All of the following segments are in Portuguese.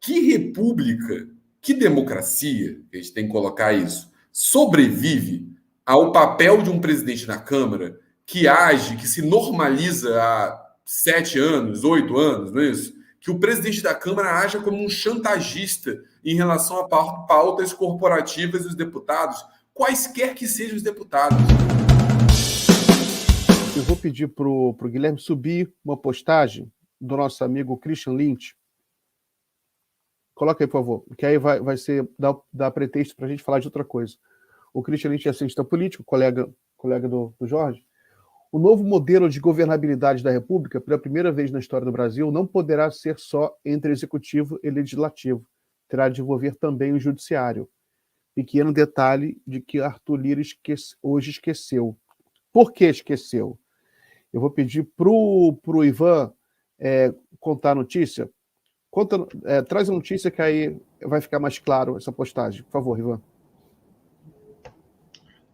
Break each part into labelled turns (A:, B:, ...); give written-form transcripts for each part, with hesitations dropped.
A: Que república, que democracia, a gente tem que colocar isso, sobrevive ao papel de um presidente na Câmara que age, que se normaliza há 7 anos, 8 anos, não é isso? Que o presidente da Câmara haja como um chantagista em relação a pautas corporativas dos deputados, quaisquer que sejam os deputados.
B: Eu vou pedir para o Guilherme subir uma postagem do nosso amigo Christian Lynch. Coloca aí, por favor, que aí vai ser dar pretexto para a gente falar de outra coisa. O Christian Lynch é cientista político, colega do Jorge. O novo modelo de governabilidade da República, pela primeira vez na história do Brasil, não poderá ser só entre executivo e legislativo. Terá de envolver também o judiciário. Pequeno detalhe de que Arthur Lira hoje esqueceu. Por que esqueceu? Eu vou pedir para o Ivan contar a notícia. Traz a notícia que aí vai ficar mais claro essa postagem. Por favor, Ivan.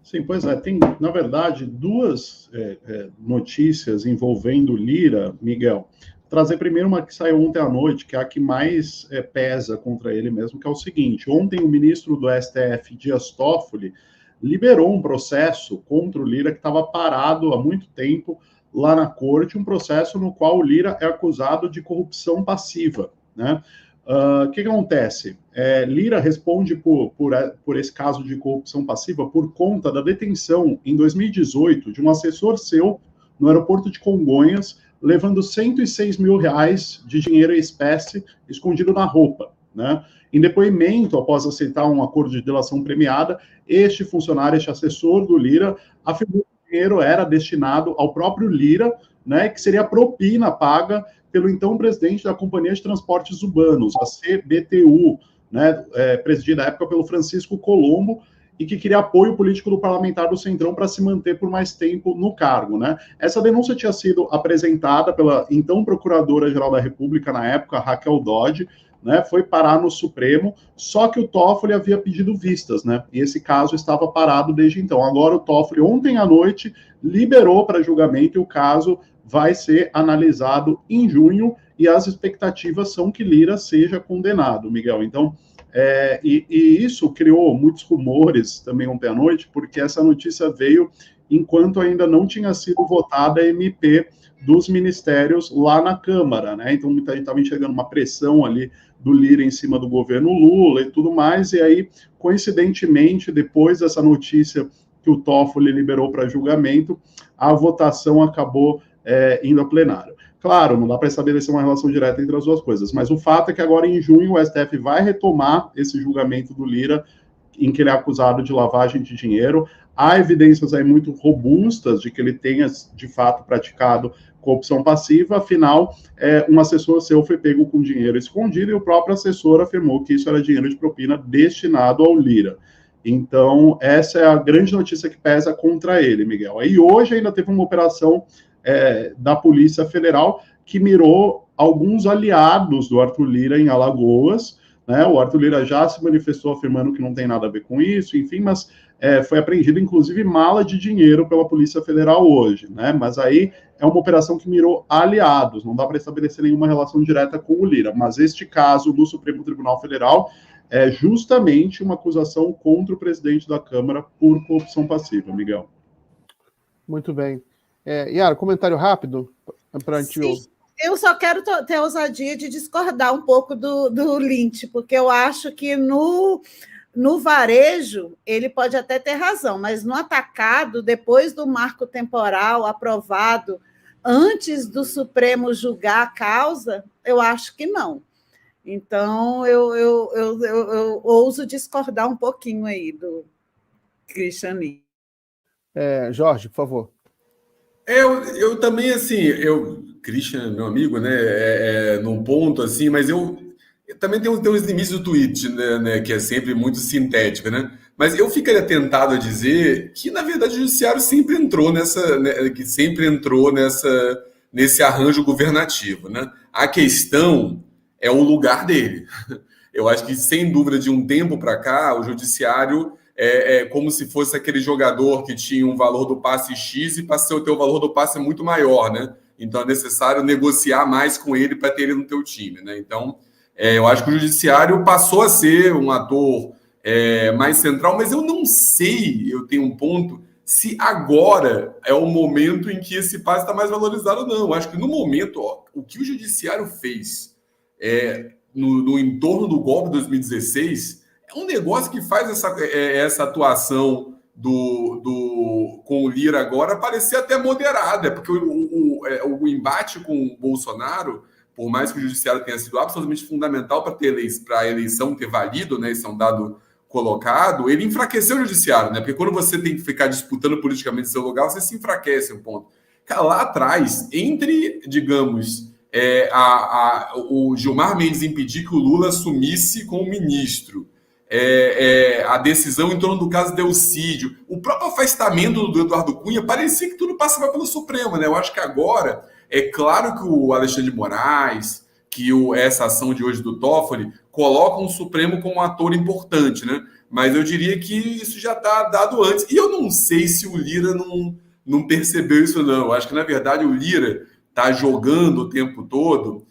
C: Sim, pois é. Tem, na verdade, duas notícias envolvendo Lira, Miguel. Trazer primeiro uma que saiu ontem à noite, que é a que mais pesa contra ele mesmo, que é o seguinte. Ontem o ministro do STF, Dias Toffoli, liberou um processo contra o Lira que estava parado há muito tempo lá na corte, um processo no qual o Lira é acusado de corrupção passiva, né? O que acontece? Lira responde por esse caso de corrupção passiva por conta da detenção, em 2018, de um assessor seu no aeroporto de Congonhas, levando R$106 mil de dinheiro em espécie escondido na roupa, né? Em depoimento, após aceitar um acordo de delação premiada, este funcionário, este assessor do Lira, afirmou que o dinheiro era destinado ao próprio Lira, né, que seria propina paga pelo então presidente da Companhia de Transportes Urbanos, a CBTU, né, presidida à época pelo Francisco Colombo, e que queria apoio político do parlamentar do Centrão para se manter por mais tempo no cargo, né? Essa denúncia tinha sido apresentada pela então Procuradora-Geral da República na época, Raquel Dodge, né? Foi parar no Supremo, só que o Toffoli havia pedido vistas, né? E esse caso estava parado desde então. Agora o Toffoli, ontem à noite, liberou para julgamento e o caso vai ser analisado em junho e as expectativas são que Lira seja condenado, Miguel. Então, e isso criou muitos rumores também ontem à noite, porque essa notícia veio enquanto ainda não tinha sido votada a MP dos ministérios lá na Câmara, né? Então, muita gente estava enxergando uma pressão ali do Lira em cima do governo Lula e tudo mais, e aí, coincidentemente, depois dessa notícia que o Toffoli liberou para julgamento, a votação acabou indo a plenário. Claro, não dá para estabelecer uma relação direta entre as duas coisas, mas o fato é que agora em junho o STF vai retomar esse julgamento do Lira, em que ele é acusado de lavagem de dinheiro. Há evidências aí muito robustas de que ele tenha, de fato, praticado corrupção passiva, afinal, um assessor seu foi pego com dinheiro escondido e o próprio assessor afirmou que isso era dinheiro de propina destinado ao Lira. Então, essa é a grande notícia que pesa contra ele, Miguel. E hoje ainda teve uma operação da Polícia Federal que mirou alguns aliados do Arthur Lira em Alagoas, né? O Arthur Lira já se manifestou afirmando que não tem nada a ver com isso, enfim, mas foi apreendida inclusive mala de dinheiro pela Polícia Federal hoje, né? Mas aí é uma operação que mirou aliados, não dá para estabelecer nenhuma relação direta com o Lira, mas este caso do Supremo Tribunal Federal é justamente uma acusação contra o presidente da Câmara por corrupção passiva, Miguel.
B: Muito bem. Yara, comentário rápido para a gente...
D: Eu só quero ter a ousadia de discordar um pouco do Lynch, porque eu acho que no varejo ele pode até ter razão, mas no atacado, depois do marco temporal aprovado, antes do Supremo julgar a causa, eu acho que não. Então, eu ouso discordar um pouquinho aí do Christian Lynch.
B: Jorge, por favor.
A: Eu também, assim, Christian, meu amigo, né, num ponto, assim, mas eu também tenho uns limites do tweet, né, que é sempre muito sintético, né, mas eu ficaria tentado a dizer que, na verdade, o judiciário sempre entrou nesse arranjo governativo, né, a questão é o lugar dele. Eu acho que, sem dúvida, de um tempo para cá, o judiciário é como se fosse aquele jogador que tinha um valor do passe X e passou a ter o valor do passe muito maior, né? Então é necessário negociar mais com ele para ter ele no teu time, né? Então, Eu acho que o judiciário passou a ser um ator mais central, mas eu não sei, eu tenho um ponto, se agora é o momento em que esse passe está mais valorizado ou não. Eu acho que no momento, o que o judiciário fez no entorno do golpe de 2016 é um negócio que faz essa atuação com o Lira agora parecer até moderada, porque o embate com o Bolsonaro, por mais que o judiciário tenha sido absolutamente fundamental para a eleição ter valido, né, esse é um dado colocado, ele enfraqueceu o judiciário, né? Porque quando você tem que ficar disputando politicamente seu lugar, você se enfraquece um ponto. Cara, lá atrás, entre, digamos, o Gilmar Mendes impedir que o Lula assumisse como ministro, a decisão em torno do caso Delcídio, o próprio afastamento do Eduardo Cunha, parecia que tudo passava pelo Supremo, né? Eu acho que agora, é claro que o Alexandre de Moraes, que essa ação de hoje do Toffoli, colocam o Supremo como um ator importante, né? Mas eu diria que isso já está dado antes. E eu não sei se o Lira não percebeu isso, não. Eu acho que, na verdade, o Lira está jogando o tempo todo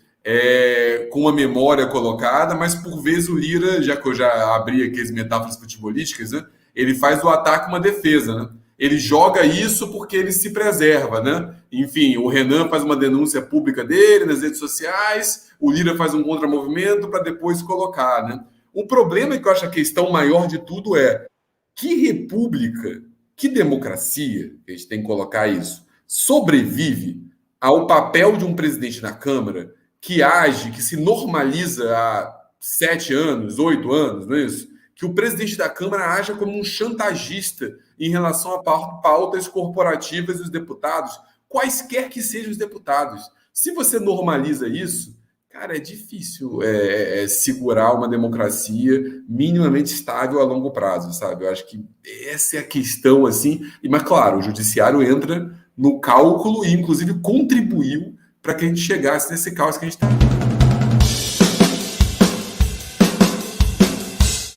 A: com uma memória colocada, mas, por vezes, o Lira, já que eu já abri aqui as metáforas futebolísticas, né? Ele faz do ataque uma defesa, né? Ele joga isso porque ele se preserva, né? Enfim, o Renan faz uma denúncia pública dele nas redes sociais, o Lira faz um contramovimento para depois colocar, né? O problema é que eu acho que a questão maior de tudo é que república, que democracia, a gente tem que colocar isso, sobrevive ao papel de um presidente na Câmara que age, que se normaliza há 7 anos, 8 anos, não é isso? Que o presidente da Câmara haja como um chantagista em relação a pautas corporativas dos deputados, quaisquer que sejam os deputados. Se você normaliza isso, cara, é difícil segurar uma democracia minimamente estável a longo prazo, sabe? Eu acho que essa é a questão, assim. Mas, claro, o judiciário entra no cálculo e, inclusive, contribuiu para que a gente chegasse nesse caos que a gente está.